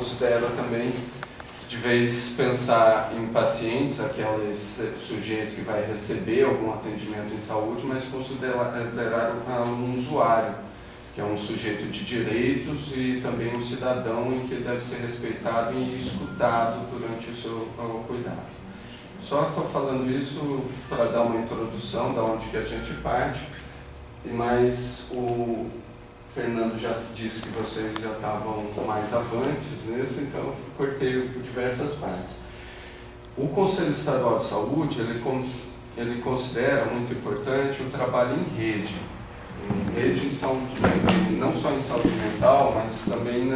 considera também, de vez pensar em pacientes, aquele sujeito que vai receber algum atendimento em saúde, mas considerar um usuário, que é um sujeito de direitos e também um cidadão em que deve ser respeitado e escutado durante o seu cuidado. Só estou falando isso para dar uma introdução de onde que a gente parte, mas o Fernando já disse que vocês já estavam mais avantes nesse, então cortei por diversas partes. O Conselho Estadual de Saúde, ele considera muito importante o trabalho em rede em saúde, não só em saúde mental, mas também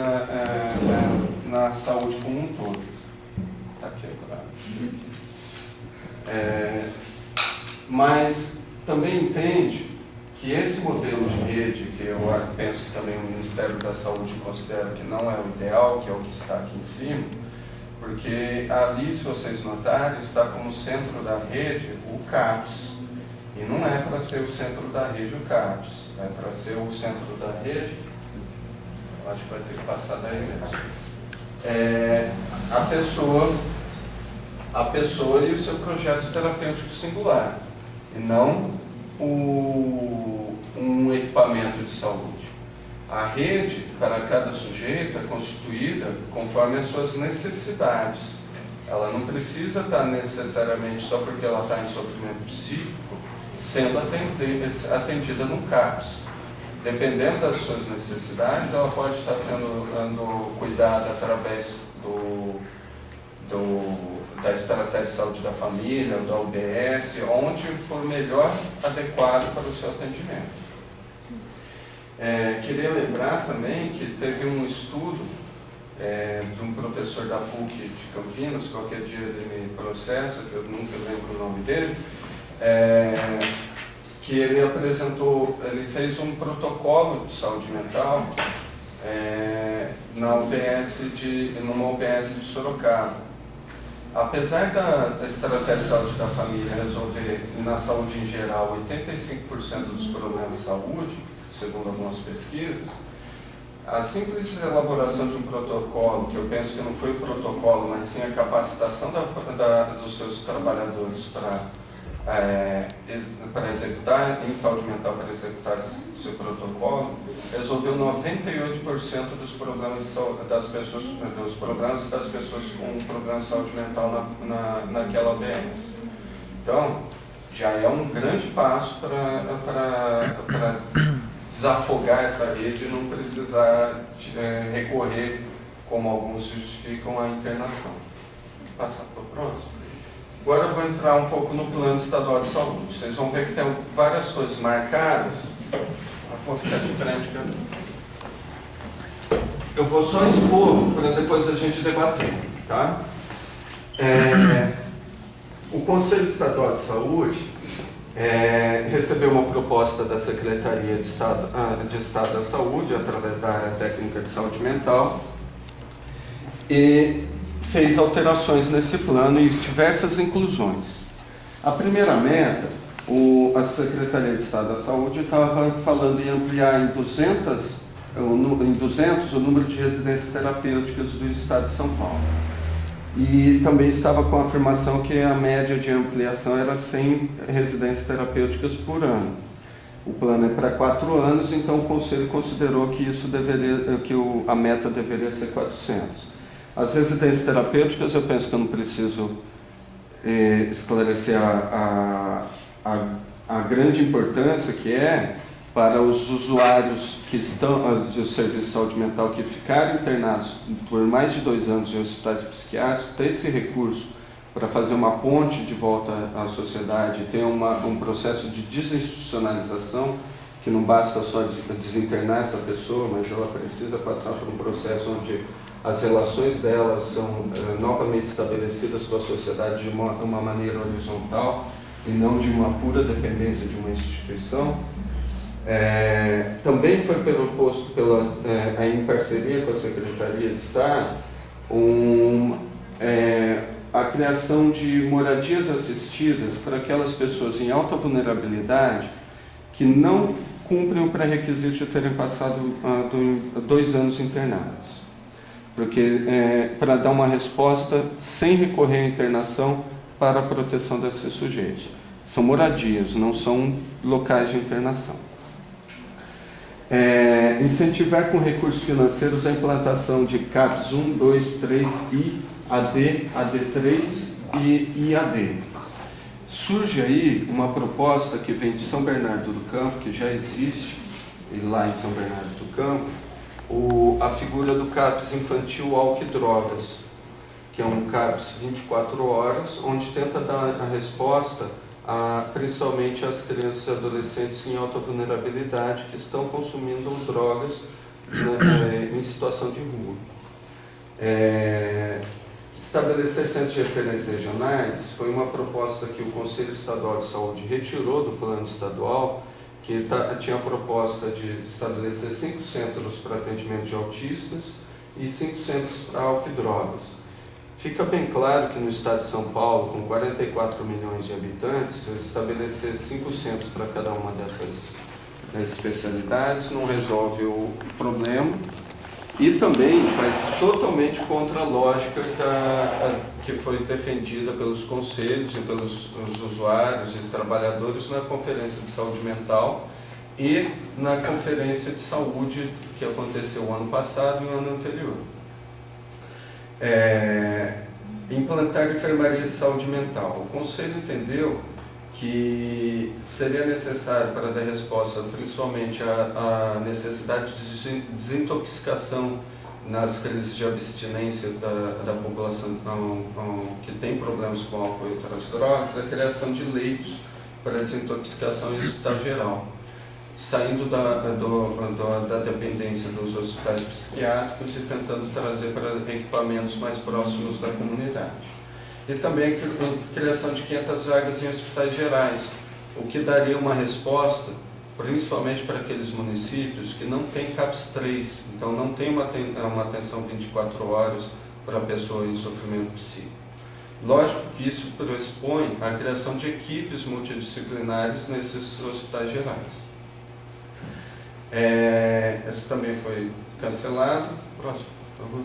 na saúde como um todo. Está aqui agora. Mas também entende que esse modelo de rede, que eu penso que também o Ministério da Saúde considera que não é o ideal, que é o que está aqui em cima, porque ali, se vocês notarem, está como centro da rede o CAPS. E não é para ser o centro da rede o CAPS, é para ser o centro da rede, acho que vai ter que passar daí mesmo. A pessoa e o seu projeto terapêutico singular, e não um equipamento de saúde. A rede, para cada sujeito, é constituída conforme as suas necessidades. Ela não precisa estar necessariamente só porque ela está em sofrimento psíquico, sendo atendida no CAPS. Dependendo das suas necessidades, ela pode estar sendo cuidada através da estratégia de saúde da família, da UBS, onde for melhor adequado para o seu atendimento. Queria lembrar também que teve um estudo de um professor da PUC de Campinas, qualquer dia ele me processa, que eu nunca lembro o nome dele, que ele fez um protocolo de saúde mental numa UBS de Sorocaba. Apesar da estratégia de saúde da família resolver, na saúde em geral, 85% dos problemas de saúde, segundo algumas pesquisas, a simples elaboração de um protocolo, que eu penso que não foi o protocolo, mas sim a capacitação dos seus trabalhadores para executar, em saúde mental, para executar seu protocolo, resolveu 98% dos problemas das pessoas com problemas de saúde mental naquela OBS. Então, já é um grande passo para desafogar essa rede e não precisar recorrer, como alguns justificam, à internação. Vou passar para o próximo. Agora eu vou entrar um pouco no Plano Estadual de Saúde. Vocês vão ver que tem várias coisas marcadas. Eu vou ficar de frente. Eu vou só expor para depois a gente debater. Tá? O Conselho Estadual de Saúde recebeu uma proposta da Secretaria de Estado da Saúde, através da área técnica de saúde mental, e fez alterações nesse plano e diversas inclusões. A primeira meta, a Secretaria de Estado da Saúde estava falando em ampliar em 200 o número de residências terapêuticas do Estado de São Paulo. E também estava com a afirmação que a média de ampliação era 100 residências terapêuticas por ano. O plano é para 4 anos, então o Conselho considerou que a meta deveria ser 400. As residências terapêuticas, eu penso que eu não preciso esclarecer a grande importância que é para os usuários que estão do serviço de saúde mental que ficaram internados por mais de 2 anos em hospitais psiquiátricos, ter esse recurso para fazer uma ponte de volta à sociedade, ter um processo de desinstitucionalização, que não basta só desinternar essa pessoa, mas ela precisa passar por um processo onde as relações delas são novamente estabelecidas com a sociedade de uma maneira horizontal e não de uma pura dependência de uma instituição. Também foi proposto em parceria com a Secretaria de Estado a criação de moradias assistidas para aquelas pessoas em alta vulnerabilidade que não cumprem o pré-requisito de terem passado 2 anos internados. porque para dar uma resposta sem recorrer à internação para a proteção desses sujeitos. São moradias, não são locais de internação. Incentivar com recursos financeiros a implantação de CAPs 1, 2, 3 e AD, AD3 e IAD. Surge aí uma proposta que vem de São Bernardo do Campo, que já existe lá em São Bernardo do Campo, a figura do CAPS infantil álcool e drogas, que é um CAPS 24 horas, onde tenta dar a resposta principalmente às crianças e adolescentes em alta vulnerabilidade que estão consumindo drogas, né, em situação de rua. Estabelecer centros de referência regionais foi uma proposta que o Conselho Estadual de Saúde retirou do plano estadual, que tinha a proposta de estabelecer 5 centros para atendimento de autistas e 5 centros para álcool e drogas. Fica bem claro que no estado de São Paulo, com 44 milhões de habitantes, estabelecer 5 centros para cada uma dessas especialidades não resolve o problema e também vai totalmente contra a lógica que foi defendida pelos conselhos e pelos usuários e trabalhadores na Conferência de Saúde Mental e na Conferência de Saúde que aconteceu o ano passado e o ano anterior. Implantar enfermaria de saúde mental. O Conselho entendeu que seria necessário para dar resposta principalmente à necessidade de desintoxicação nas crises de abstinência da população que tem problemas com álcool e outras drogas, a criação de leitos para desintoxicação em hospital geral, saindo da dependência dos hospitais psiquiátricos e tentando trazer para equipamentos mais próximos da comunidade. E também a criação de 500 vagas em hospitais gerais, o que daria uma resposta, principalmente para aqueles municípios que não têm CAPS 3, então não tem uma atenção 24 horas para a pessoa em sofrimento psíquico. Lógico que isso pressupõe a criação de equipes multidisciplinares nesses hospitais gerais. Esse também foi cancelado. Próximo, por favor.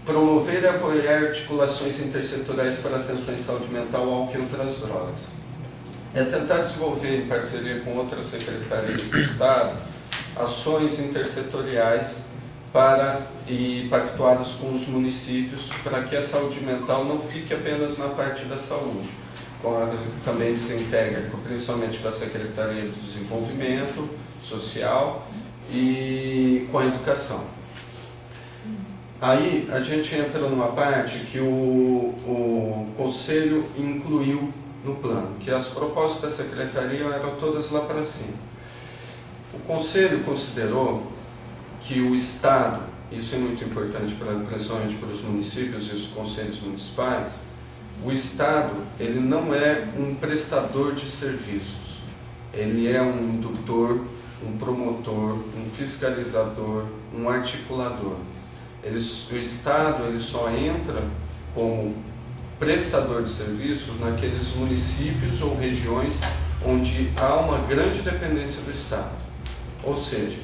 Promover e apoiar articulações intersetoriais para atenção em saúde mental, álcool e outras drogas. Tentar desenvolver, em parceria com outras secretarias do Estado, ações intersetoriais e pactuadas com os municípios para que a saúde mental não fique apenas na parte da saúde. Também se integra principalmente com a Secretaria de Desenvolvimento Social e com a educação. Aí a gente entra numa parte que o Conselho incluiu no plano, que as propostas da Secretaria eram todas lá para cima. O Conselho considerou que o Estado, isso é muito importante principalmente para os municípios e os conselhos municipais, o Estado ele não é um prestador de serviços, ele é um indutor, um promotor, um fiscalizador, um articulador. O Estado ele só entra como prestador de serviços naqueles municípios ou regiões onde há uma grande dependência do Estado. Ou seja,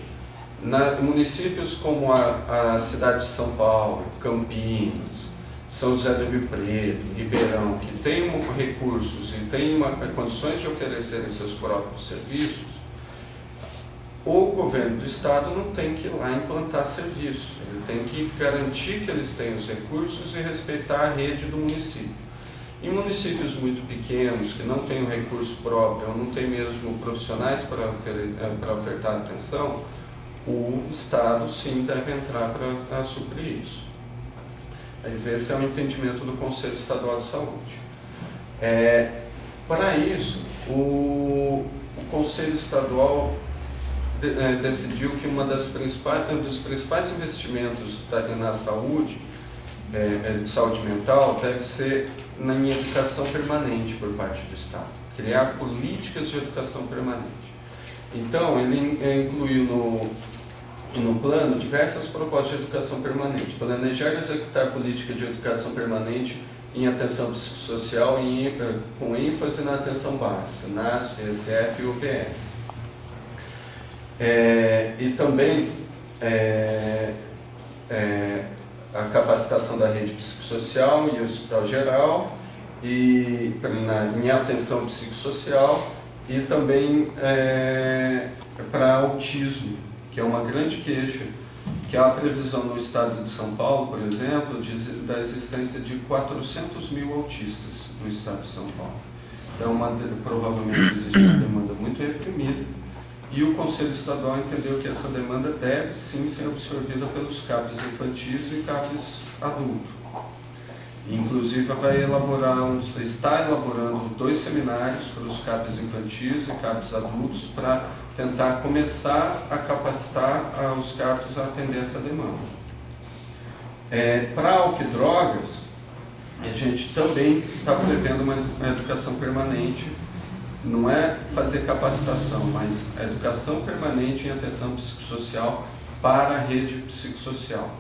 municípios como a cidade de São Paulo, Campinas, São José do Rio Preto, Ribeirão, que têm recursos e têm condições de oferecerem seus próprios serviços, o governo do Estado não tem que ir lá implantar serviço, ele tem que garantir que eles têm os recursos e respeitar a rede do município. Em municípios muito pequenos, que não têm o recurso próprio, ou não têm mesmo profissionais para ofertar atenção, o Estado sim deve entrar para suprir isso. Mas esse é o entendimento do Conselho Estadual de Saúde. Para isso, o Conselho Estadual decidiu que um dos principais investimentos na saúde, de saúde mental, deve ser em educação permanente por parte do Estado, criar políticas de educação permanente. Então, ele incluiu no plano diversas propostas de educação permanente, planejar e executar política de educação permanente em atenção psicossocial com ênfase na atenção básica, NASF, ESF e UBS. E também a capacitação da rede psicossocial e hospital geral, e em atenção psicossocial, e também para autismo, que é uma grande queixa, que há a previsão no estado de São Paulo, por exemplo, da existência de 400 mil autistas no estado de São Paulo. Então, provavelmente existe uma demanda muito reprimida, e o Conselho Estadual entendeu que essa demanda deve sim ser absorvida pelos CAPs infantis e CAPs adultos. Inclusive está elaborando 2 seminários para os CAPs infantis e CAPs adultos para tentar começar a capacitar os CAPs a atender essa demanda. Para álcool e drogas, a gente também está prevendo uma educação permanente, não é fazer capacitação, mas a educação permanente em atenção psicossocial para a rede psicossocial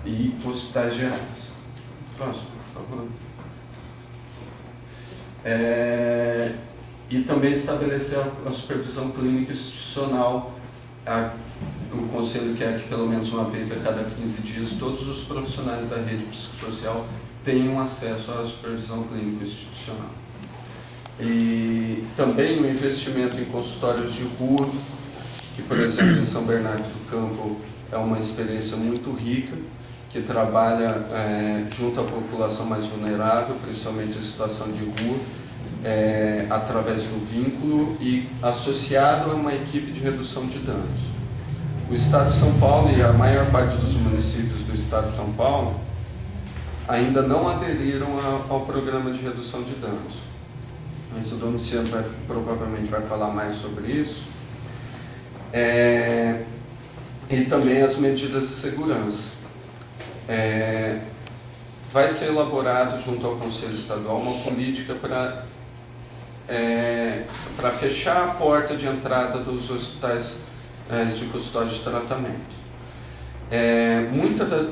e hospitais gerais. Próximo, por favor. E também estabelecer a supervisão clínica institucional. O Conselho quer que pelo menos uma vez a cada 15 dias todos os profissionais da rede psicossocial tenham acesso à supervisão clínica institucional. E também o investimento em consultórios de rua, que por exemplo em São Bernardo do Campo é uma experiência muito rica, que trabalha junto à população mais vulnerável, principalmente em situação de rua, através do vínculo e associado a uma equipe de redução de danos. O Estado de São Paulo e a maior parte dos municípios do Estado de São Paulo ainda não aderiram ao programa de redução de danos. Mas o Domiciano provavelmente vai falar mais sobre isso. E também as medidas de segurança. Vai ser elaborado junto ao Conselho Estadual uma política para fechar a porta de entrada dos hospitais de custódia de tratamento.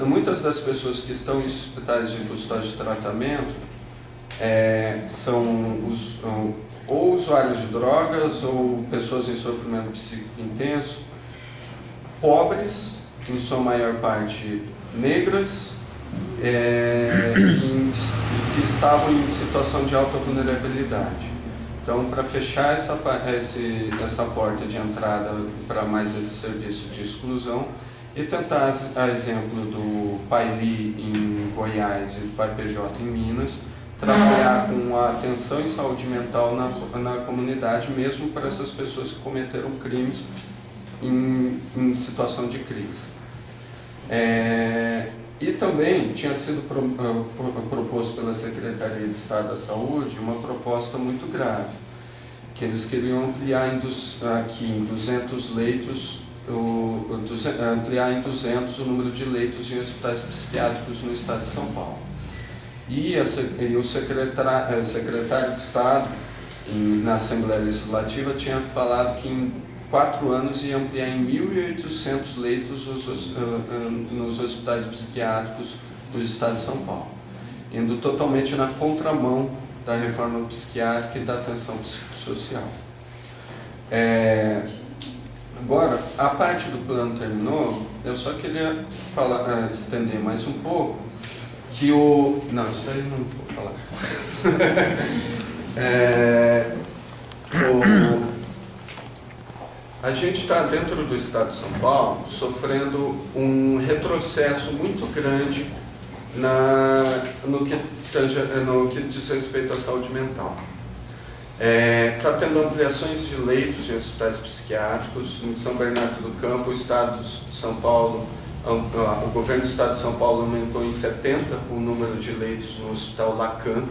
Muitas das pessoas que estão em hospitais de custódia de tratamento são ou usuários de drogas ou pessoas em sofrimento psíquico intenso, pobres, em sua maior parte negras, que estavam em situação de alta vulnerabilidade. Então, para fechar essa porta de entrada para mais esse serviço de exclusão, e tentar, a exemplo do PAILI em Goiás e do PAIPJ em Minas, trabalhar com a atenção em saúde mental na comunidade, mesmo para essas pessoas que cometeram crimes em situação de crise. E também tinha sido proposto pela Secretaria de Estado da Saúde uma proposta muito grave, que eles queriam ampliar em 200 leitos, ampliar em 200 o número de leitos em hospitais psiquiátricos no Estado de São Paulo. E o secretário de Estado, na Assembleia Legislativa, tinha falado que em 4 anos ia ampliar em 1.800 leitos nos hospitais psiquiátricos do Estado de São Paulo, indo totalmente na contramão da reforma psiquiátrica e da atenção psicossocial. Agora, a parte do plano terminou, eu só queria estender mais um pouco, que não, isso aí não vou falar. A gente está dentro do Estado de São Paulo sofrendo um retrocesso muito grande no que diz respeito à saúde mental. Está tendo ampliações de leitos em hospitais psiquiátricos. Em São Bernardo do Campo, o Estado de São Paulo, o governo do Estado de São Paulo aumentou em 70 o número de leitos no Hospital Lacan,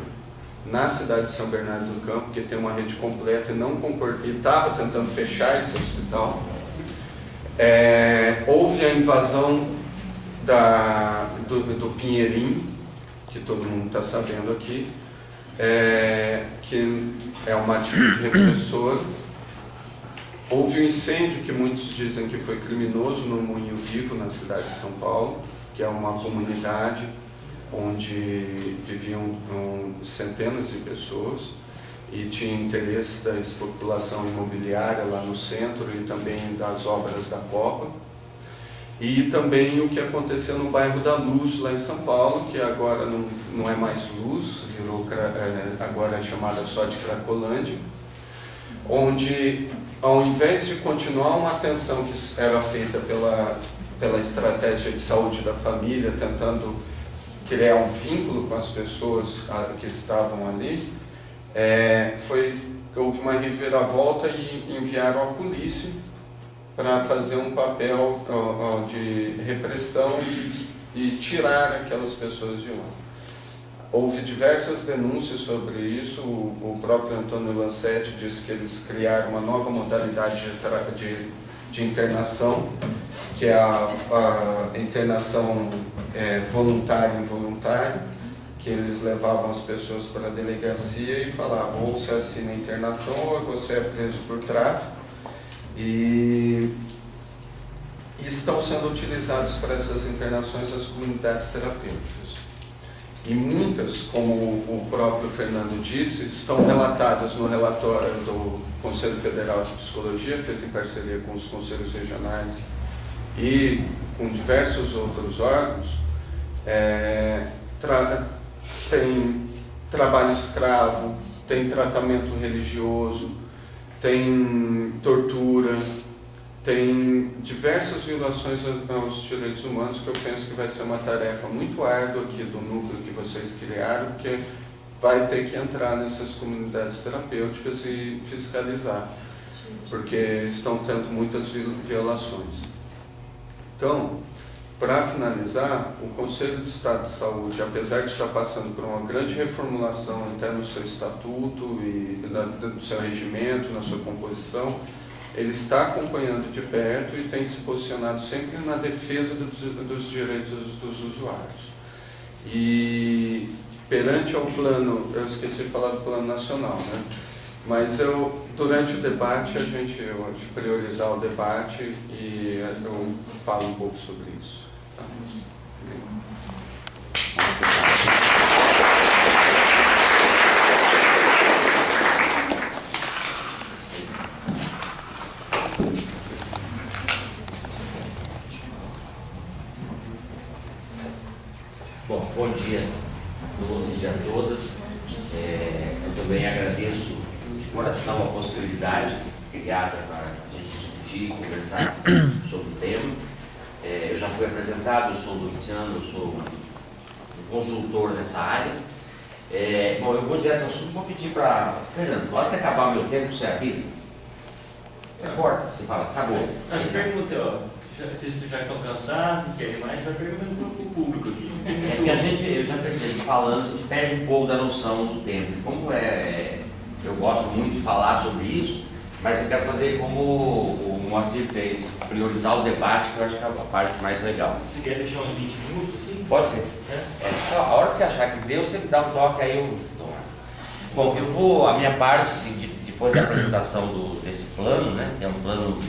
na cidade de São Bernardo do Campo, que tem uma rede completa e estava tentando fechar esse hospital. Houve a invasão do Pinheirinho, que todo mundo está sabendo aqui, que é uma atitude repressora. Houve um incêndio que muitos dizem que foi criminoso no Moinho Vivo, na cidade de São Paulo, que é uma comunidade onde viviam centenas de pessoas e tinha interesse da especulação imobiliária lá no centro e também das obras da Copa. E também o que aconteceu no bairro da Luz, lá em São Paulo, que agora não é mais Luz, agora é chamada só de Cracolândia, onde, ao invés de continuar uma atenção que era feita pela estratégia de saúde da família, tentando criar um vínculo com as pessoas que estavam ali, houve uma reviravolta e enviaram a polícia para fazer um papel de repressão e tirar aquelas pessoas de lá. Houve diversas denúncias sobre isso. O próprio Antônio Lancetti disse que eles criaram uma nova modalidade de internação, que é a internação voluntária e involuntária, que eles levavam as pessoas para a delegacia e falavam: ou você assina a internação ou você é preso por tráfico. E estão sendo utilizados para essas internações as comunidades terapêuticas. E muitas, como o próprio Fernando disse, estão relatadas no relatório do Conselho Federal de Psicologia, feito em parceria com os conselhos regionais e com diversos outros órgãos. Tem trabalho escravo, tem tratamento religioso, tem tortura, tem diversas violações aos direitos humanos, que eu penso que vai ser uma tarefa muito árdua aqui do núcleo que vocês criaram, porque vai ter que entrar nessas comunidades terapêuticas e fiscalizar, porque estão tendo muitas violações. Então, para finalizar, o Conselho de Estado de Saúde, apesar de estar passando por uma grande reformulação até no seu estatuto e no seu regimento, na sua composição, ele está acompanhando de perto e tem se posicionado sempre na defesa dos direitos dos usuários. E perante ao plano, eu esqueci de falar do plano nacional, né? Mas durante o debate, eu acho priorizar o debate e eu falo um pouco sobre isso. Tá? Bom dia a todos e a todas. Eu também agradeço de coração a possibilidade criada para a gente discutir e conversar sobre o tema. Eu já fui apresentado, eu sou Luciano, eu sou um consultor nessa área. Eu vou direto ao assunto, vou pedir para Fernando, na hora que acabar o meu tempo, você avisa. Você corta, você fala, acabou. Você pergunta, se vocês já estão cansados, querem mais, vai perguntando para o público aqui. Porque eu já percebi, falando, a gente perde um pouco da noção do tempo. Como eu gosto muito de falar sobre isso, mas eu quero fazer como o Moacir fez, priorizar o debate, que eu acho que é a parte mais legal. Você quer deixar uns 20 minutos, assim? Pode ser. A hora que você achar que deu, você dá um toque, aí eu dou mais. Bom, eu vou, a minha parte, assim, depois da apresentação desse plano, né, que é um plano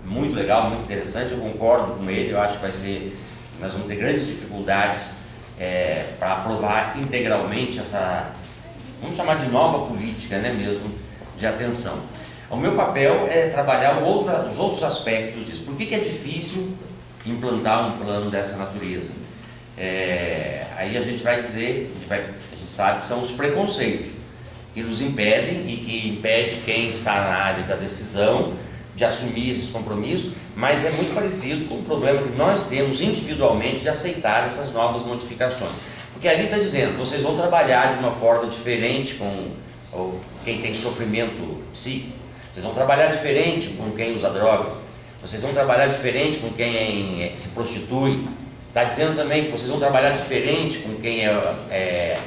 muito legal, muito interessante, eu concordo com ele, eu acho que nós vamos ter grandes dificuldades para aprovar integralmente essa, vamos chamar de nova política, né, mesmo, de atenção. O meu papel é trabalhar os outros aspectos disso. Por que é difícil implantar um plano dessa natureza? Aí a gente vai dizer, a gente sabe que são os preconceitos que nos impedem e que impede quem está na área da decisão de assumir esses compromissos, mas é muito parecido com o problema que nós temos individualmente de aceitar essas novas modificações. Porque ali está dizendo, vocês vão trabalhar de uma forma diferente com quem tem sofrimento psíquico, vocês vão trabalhar diferente com quem usa drogas, vocês vão trabalhar diferente com quem se prostitui, está dizendo também que vocês vão trabalhar diferente com quem é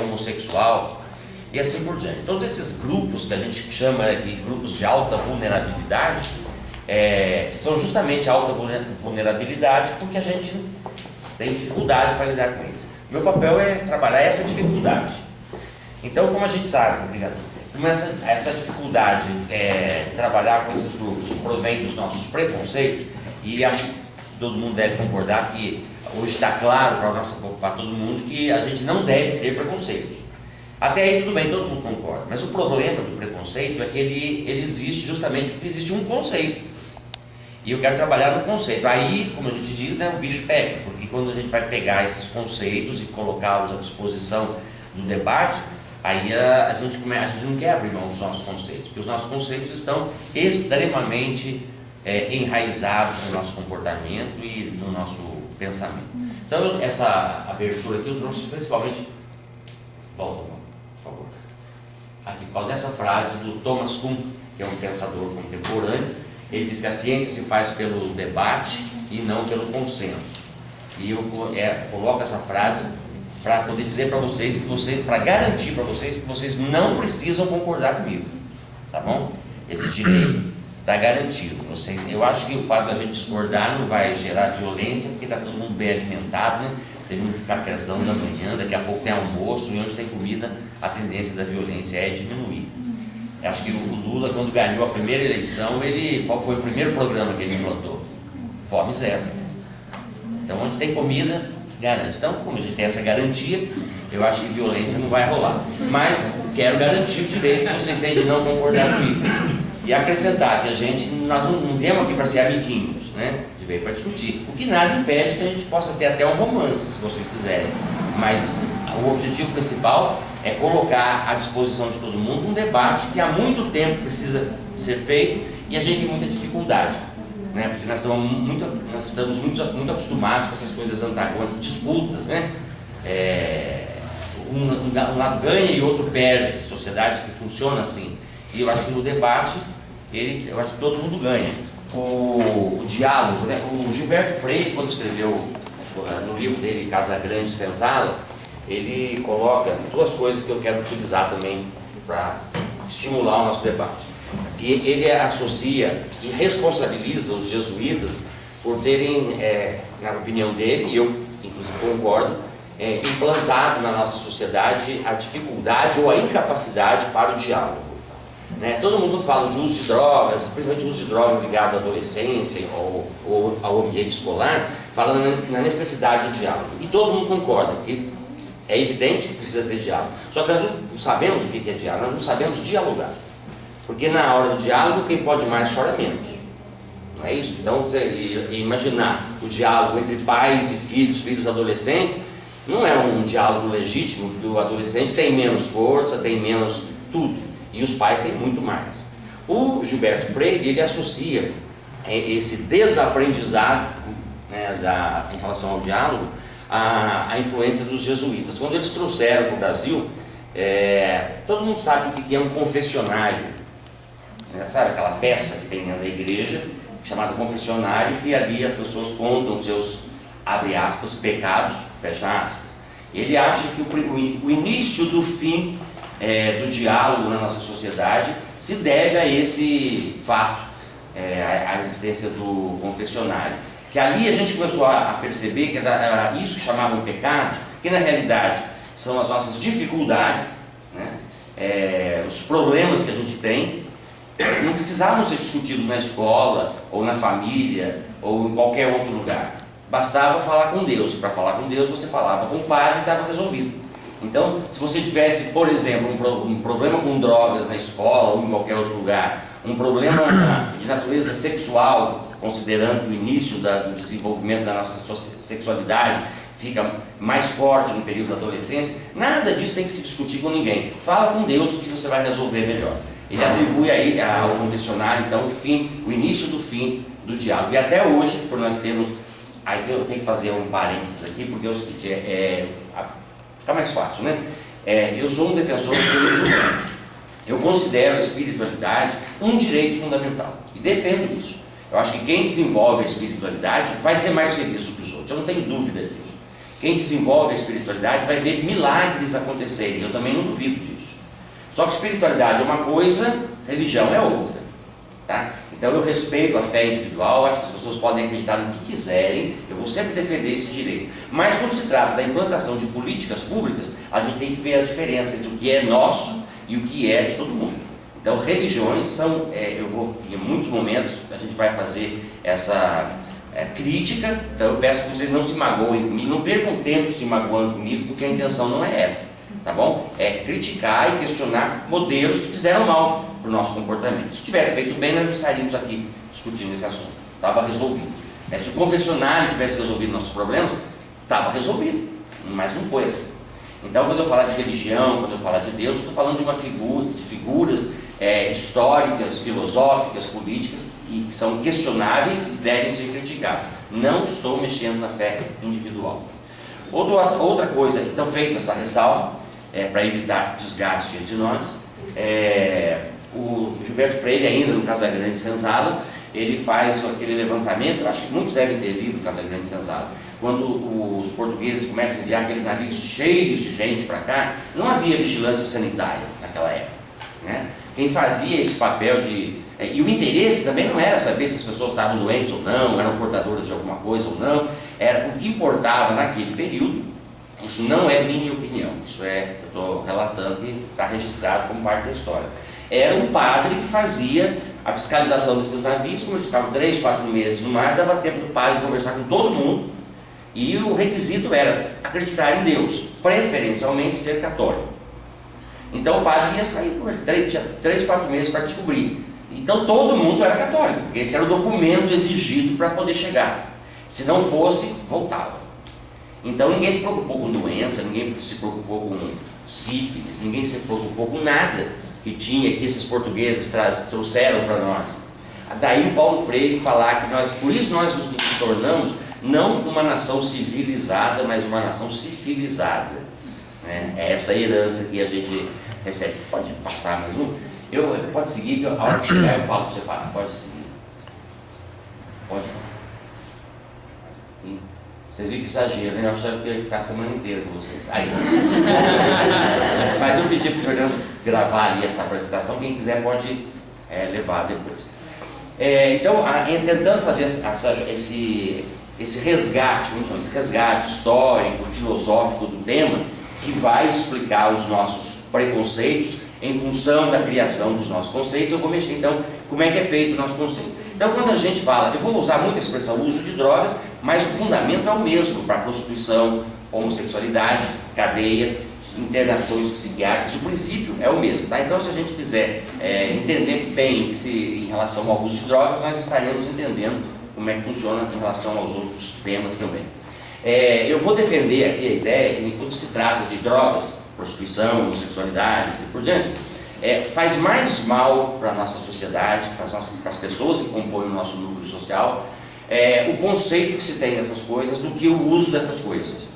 homossexual, e assim por diante. Todos esses grupos que a gente chama de grupos de alta vulnerabilidade são justamente alta vulnerabilidade porque a gente tem dificuldade para lidar com eles. Meu papel é trabalhar essa dificuldade. Então, como a gente sabe, obrigado, como essa dificuldade de trabalhar com esses grupos provém dos nossos preconceitos, e acho que todo mundo deve concordar que hoje está claro para todo mundo que a gente não deve ter preconceitos. Até aí tudo bem, todo mundo concorda, mas o problema do preconceito é que ele existe justamente porque existe um conceito. E eu quero trabalhar no conceito. Aí, como a gente diz, né, o bicho pega, porque quando a gente vai pegar esses conceitos e colocá-los à disposição do debate, aí a gente não quer abrir mão dos nossos conceitos, porque os nossos conceitos estão extremamente enraizados no nosso comportamento e no nosso pensamento. Então, essa abertura aqui eu trouxe principalmente, volta, por favor, aqui, por causa dessa frase do Thomas Kuhn, que é um pensador contemporâneo. Ele diz que a ciência se faz pelo debate e não pelo consenso. E eu coloco essa frase para poder dizer para vocês para garantir para vocês que vocês não precisam concordar comigo, tá bom? Esse direito está garantido. Eu acho que o fato da gente discordar não vai gerar violência, porque está todo mundo bem alimentado, né? Teve um cafezão da manhã, daqui a pouco tem almoço, e onde tem comida, a tendência da violência é diminuir. Eu acho que o Lula, quando ganhou a primeira eleição, qual foi o primeiro programa que ele implantou? Fome zero. Então, onde tem comida, garante. Então, como a gente tem essa garantia, eu acho que violência não vai rolar. Mas quero garantir o direito que vocês têm de não concordar comigo. E acrescentar que nós não viemos aqui para ser amiguinhos, né? A gente veio para discutir. O que nada impede que a gente possa ter até um romance, se vocês quiserem. Mas o objetivo principal é colocar à disposição de todo mundo um debate que há muito tempo precisa ser feito e a gente tem muita dificuldade, né? Porque nós estamos muito acostumados com essas coisas antagônicas, disputas, né? Um lado ganha e outro perde, sociedade que funciona assim. E eu acho que no debate, eu acho que todo mundo ganha. O diálogo, né? O Gilberto Freire, quando escreveu no livro dele, Casa Grande, Senzala, ele coloca duas coisas que eu quero utilizar também para estimular o nosso debate. E ele associa e responsabiliza os jesuítas por terem, na opinião dele, e eu inclusive concordo, implantado na nossa sociedade a dificuldade ou a incapacidade para o diálogo. Né? Todo mundo fala de uso de drogas, principalmente uso de drogas ligado à adolescência ou ao ambiente escolar, falando na necessidade do diálogo. E todo mundo concorda, porque é evidente que precisa ter diálogo. Só que nós não sabemos o que é diálogo, nós não sabemos dialogar. Porque na hora do diálogo, quem pode mais chora menos. Não é isso? Então, você imaginar o diálogo entre pais e filhos adolescentes, não é um diálogo legítimo, porque o adolescente tem menos força, tem menos tudo. E os pais têm muito mais. O Gilberto Freire, ele associa esse desaprendizado, né, em relação ao diálogo, a influência dos jesuítas. Quando eles trouxeram para o Brasil, todo mundo sabe o que é um confessionário, né? Sabe aquela peça que tem dentro da igreja, chamada confessionário, e ali as pessoas contam seus, abre aspas, pecados, fecha aspas. Ele acha que o início do fim do diálogo na nossa sociedade se deve a esse fato, a existência do confessionário. Que ali a gente começou a perceber que era isso que chamavam pecados, que na realidade são as nossas dificuldades, né? Os problemas que a gente tem, não precisavam ser discutidos na escola, ou na família, ou em qualquer outro lugar. Bastava falar com Deus, e para falar com Deus você falava com o Pai e estava resolvido. Então, se você tivesse, por exemplo, um problema com drogas na escola ou em qualquer outro lugar, um problema de natureza sexual, considerando que o início do desenvolvimento da nossa sexualidade fica mais forte no período da adolescência, nada disso tem que se discutir com ninguém. Fala com Deus que você vai resolver melhor. Ele atribui aí ao confessionário, então, o início do fim do diálogo. E até hoje, por nós termos, aí eu tenho que fazer um parênteses aqui, porque é o seguinte, fica mais fácil, né? Eu sou um defensor dos direitos humanos. Eu considero a espiritualidade um direito fundamental e defendo isso. Eu acho que quem desenvolve a espiritualidade vai ser mais feliz do que os outros, eu não tenho dúvida disso. Quem desenvolve a espiritualidade vai ver milagres acontecerem, eu também não duvido disso. Só que espiritualidade é uma coisa, religião é outra, tá? Então eu respeito a fé individual, acho que as pessoas podem acreditar no que quiserem, eu vou sempre defender esse direito. Mas quando se trata da implantação de políticas públicas, a gente tem que ver a diferença entre o que é nosso e o que é de todo mundo. Então religiões são, em muitos momentos a gente vai fazer essa crítica, então eu peço que vocês não se magoem comigo, não percam tempo se magoando comigo, porque a intenção não é essa, tá bom? É criticar e questionar modelos que fizeram mal para o nosso comportamento. Se tivesse feito bem, nós não estaríamos aqui discutindo esse assunto. estava resolvido. Se o confessionário tivesse resolvido nossos problemas, estava resolvido, mas não foi assim. Então, quando eu falar de religião, quando eu falar de Deus, eu estou falando de figuras históricas, filosóficas, políticas, e que são questionáveis e devem ser criticadas. Não estou mexendo na fé individual. Outra coisa, então, feita essa ressalva, para evitar desgaste entre nós, o Gilberto Freire, ainda no Casagrande Senzala, ele faz aquele levantamento. Eu acho que muitos devem ter lido o Casagrande Senzala. Quando os portugueses começam a enviar aqueles navios cheios de gente para cá, não havia vigilância sanitária naquela época, né? Quem fazia esse papel e o interesse também não era saber se as pessoas estavam doentes ou não, eram portadoras de alguma coisa ou não, era o que importava naquele período. Isso não é minha opinião, isso eu estou relatando e está registrado como parte da história. Era um padre que fazia a fiscalização desses navios. Como eles ficavam 3, 4 meses no mar, dava tempo do padre conversar com todo mundo, e o requisito era acreditar em Deus, preferencialmente ser católico. Então o padre ia sair por 3, 4 meses para descobrir. Então todo mundo era católico, porque esse era o documento exigido para poder chegar. Se não fosse, voltava. Então ninguém se preocupou com doença, ninguém se preocupou com sífilis, ninguém se preocupou com nada que esses portugueses trouxeram para nós. Daí o Paulo Freire falar que por isso nós nos tornamos não uma nação civilizada, mas uma nação sifilizada, né? É essa herança que a gente recebe. Pode passar mais um? Pode seguir, que a hora que chegar eu falo para você parar. Pode seguir. Pode. Vocês viram que exagero, né? Eu achava que eu ia ficar a semana inteira com vocês. Aí. Mas eu pedi para o Fernando gravar ali essa apresentação. Quem quiser pode levar depois. Então, tentando fazer esse resgate, esse resgate histórico, filosófico do tema, que vai explicar os nossos preconceitos em função da criação dos nossos conceitos. Eu vou mexer então como é que é feito o nosso conceito. Então, quando a gente fala, eu vou usar muito a expressão uso de drogas, mas o fundamento é o mesmo para prostituição, homossexualidade, cadeia, internações psiquiátricas. O princípio é o mesmo, tá? Então, se a gente fizer entender bem em relação ao uso de drogas, nós estaremos entendendo como é que funciona em relação aos outros temas também. Eu vou defender aqui a ideia que quando se trata de drogas, prostituição, homossexualidade e por diante, faz mais mal para a nossa sociedade, para as pessoas que compõem o nosso núcleo social, o conceito que se tem dessas coisas do que o uso dessas coisas.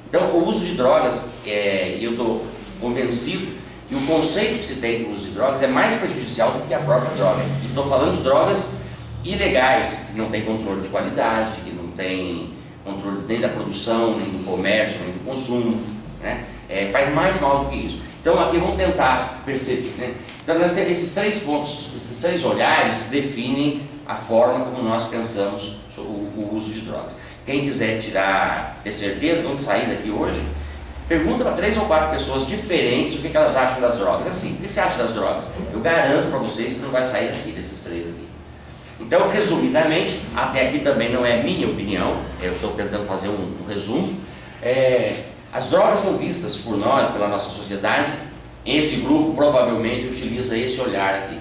Então, o uso de drogas, eu estou convencido que o conceito que se tem do uso de drogas é mais prejudicial do que a própria droga. E estou falando de drogas ilegais, que não tem controle de qualidade, que não tem controle nem da produção, nem do comércio, nem do consumo, né? Faz mais mal do que isso. Então aqui vamos tentar perceber, né? Então nós temos esses 3 pontos, esses 3 olhares definem a forma como nós pensamos o uso de drogas. Quem quiser ter certeza, vamos sair daqui hoje, pergunta para 3 ou 4 pessoas diferentes o que elas acham das drogas. Assim, o que você acha das drogas? Eu garanto para vocês que não vai sair daqui, desses 3 aqui. Então, resumidamente, até aqui também não é minha opinião, eu estou tentando fazer um resumo. As drogas são vistas por nós, pela nossa sociedade. Esse grupo provavelmente utiliza esse olhar aqui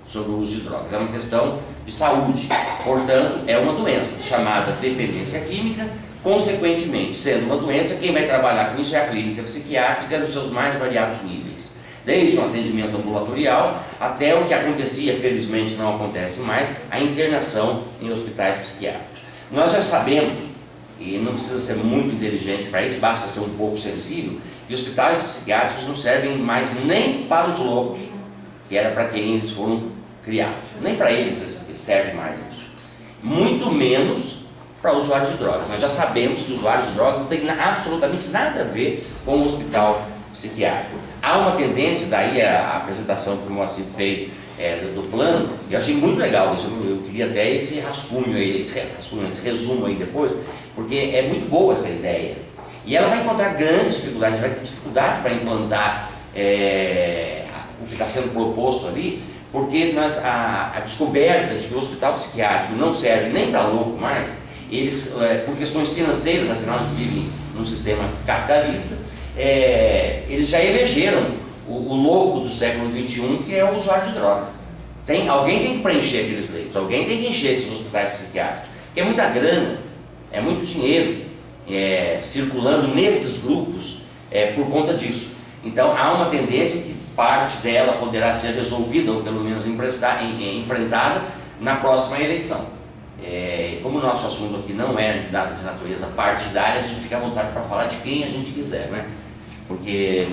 sobre o uso de drogas. É uma questão de saúde, portanto, é uma doença chamada dependência química. Consequentemente, sendo uma doença, quem vai trabalhar com isso é a clínica psiquiátrica nos seus mais variados níveis. Desde um atendimento ambulatorial até o que acontecia, felizmente não acontece mais, a internação em hospitais psiquiátricos. Nós já sabemos, e não precisa ser muito inteligente para isso, basta ser um pouco sensível, que hospitais psiquiátricos não servem mais nem para os loucos, que era para quem eles foram criados. Nem para eles serve mais isso. Muito menos para usuários de drogas. Nós já sabemos que usuários de drogas não tem absolutamente nada a ver com o hospital psiquiátrico. Há uma tendência, daí a apresentação que o Moacir fez do plano, e eu achei muito legal isso. Eu queria até esse rascunho aí, esse resumo aí depois, porque é muito boa essa ideia. E ela vai encontrar grandes dificuldades, vai ter dificuldade para implantar o que está sendo proposto ali, porque a descoberta de que o hospital psiquiátrico não serve nem para louco mais, eles, por questões financeiras, afinal eles vivem num sistema capitalista, eles já elegeram o louco do século XXI, que é o usuário de drogas. Alguém tem que preencher aqueles leitos, alguém tem que encher esses hospitais psiquiátricos, porque é muita grana, é muito dinheiro circulando nesses grupos por conta disso. Então há uma tendência que parte dela poderá ser resolvida, ou pelo menos enfrentada, na próxima eleição. Como o nosso assunto aqui não é de natureza partidária, a gente fica à vontade para falar de quem a gente quiser, né? Porque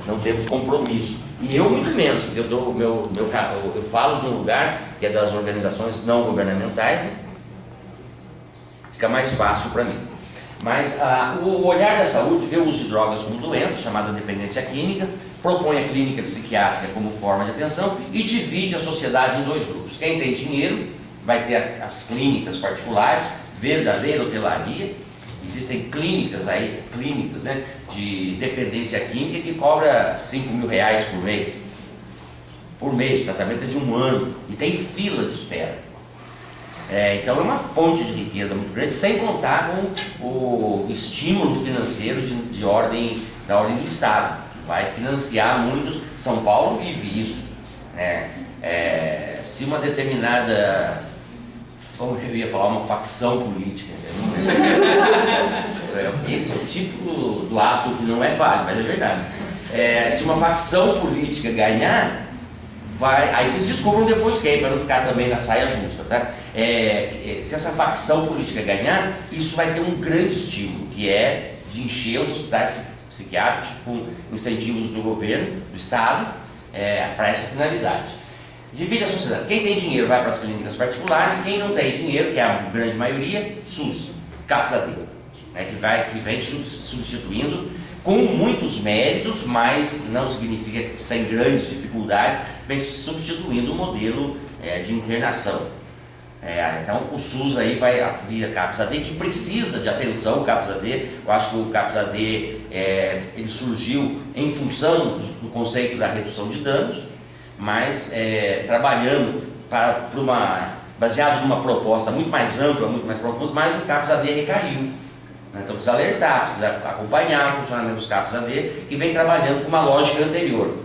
não temos compromisso. E eu muito menos, porque eu falo de um lugar que é das organizações não governamentais, né? Fica mais fácil para mim. Mas o olhar da saúde vê o uso de drogas como doença, chamada dependência química, propõe a clínica psiquiátrica como forma de atenção e divide a sociedade em dois grupos. Quem tem dinheiro vai ter as clínicas particulares, verdadeira hotelaria. Existem clínicas né, de dependência química que cobra R$5.000 por mês. Por mês, o tratamento é de 1 ano e tem fila de espera. Então é uma fonte de riqueza muito grande, sem contar com o estímulo financeiro da ordem do Estado, que vai financiar muitos. São Paulo vive isso. Se uma determinada, como eu ia falar, uma facção política, esse é o tipo do ato que não é falho, mas é verdade. Se uma facção política ganhar, aí vocês descubram depois quem, para não ficar também na saia justa, tá? Se essa facção política ganhar, isso vai ter um grande estímulo, que é de encher os hospitais psiquiátricos com incentivos do governo, do Estado, para essa finalidade. Divide a sociedade. Quem tem dinheiro vai para as clínicas particulares, quem não tem dinheiro, que é a grande maioria, SUS, CAPS-AD, que vem substituindo, com muitos méritos, mas não significa que sem grandes dificuldades, vem substituindo o modelo de internação. Então o SUS aí vai via CAPS-AD, que precisa de atenção. O CAPS-AD, eu acho que o CAPS-AD ele surgiu em função do conceito da redução de danos, mas trabalhando baseado numa proposta muito mais ampla, muito mais profunda, mas o CAPS-AD recaiu. Então precisa alertar, precisa acompanhar o funcionamento dos CAPS-AD, que vem trabalhando com uma lógica anterior.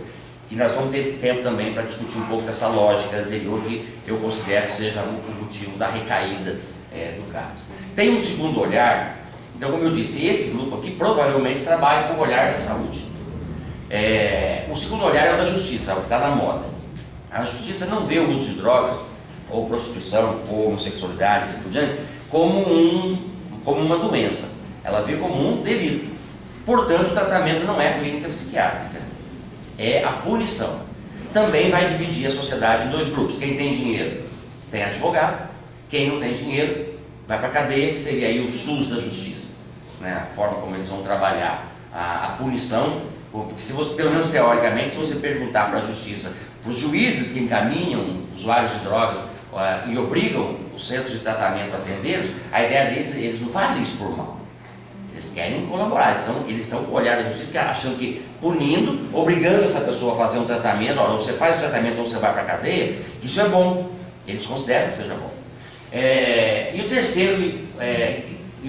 E nós vamos ter tempo também para discutir um pouco dessa lógica anterior, que eu considero que seja o motivo da recaída do CAPS. Tem um segundo olhar. Então, como eu disse, esse grupo aqui provavelmente trabalha com o olhar da saúde. O segundo olhar é o da justiça, é o que está na moda. A justiça não vê o uso de drogas, ou prostituição, ou homossexualidade, assim por diante, como uma doença. Ela vê como um delito. Portanto, o tratamento não é clínica psiquiátrica, é a punição. Também vai dividir a sociedade em dois grupos. Quem tem dinheiro tem advogado, quem não tem dinheiro vai para a cadeia, que seria aí o SUS da justiça, né? A forma como eles vão trabalhar a punição. Porque se você, pelo menos teoricamente, se você perguntar para a justiça, para os juízes que encaminham usuários de drogas e obrigam os centros de tratamento a atendê-los, a ideia deles, eles não fazem isso por mal. Eles querem colaborar, eles estão com o olhar da justiça, achando que punindo, obrigando essa pessoa a fazer um tratamento, ou você faz o tratamento ou você vai para a cadeia, isso é bom. Eles consideram que seja bom. E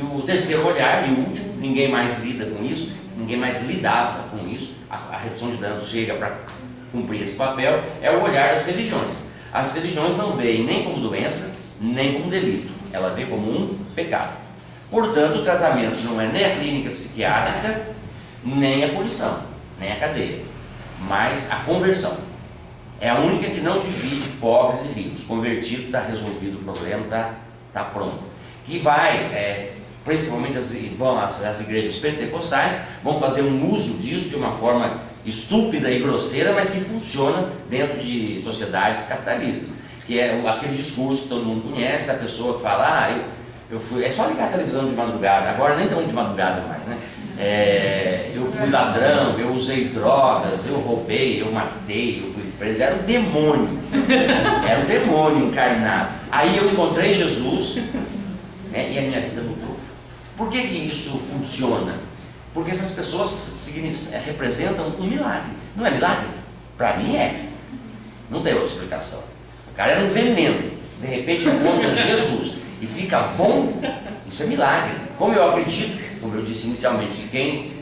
o terceiro olhar, e o último, ninguém mais lida com isso, ninguém mais lidava com isso, a redução de danos chega para cumprir esse papel, é o olhar das religiões. As religiões não veem nem como doença, nem como delito, ela vê como um pecado. Portanto, o tratamento não é nem a clínica psiquiátrica, nem a punição, nem a cadeia, mas a conversão. É a única que não divide pobres e ricos. Convertido, está resolvido o problema, está pronto. Que vai, principalmente as igrejas pentecostais, vão fazer um uso disso de uma forma estúpida e grosseira, mas que funciona dentro de sociedades capitalistas. Que é aquele discurso que todo mundo conhece, da pessoa que fala, eu fui, é só ligar a televisão de madrugada, agora nem tão de madrugada mais, né? Eu fui ladrão, eu usei drogas, eu roubei, eu matei, eu fui preso, era um demônio encarnado. Aí eu encontrei Jesus, né, e a minha vida mudou. Por que isso funciona? Porque essas pessoas representam um milagre. Não é milagre? Para mim é. Não tem outra explicação. O cara era um veneno, de repente encontra Jesus e fica bom, isso é milagre. Como eu acredito, como eu disse inicialmente, que quem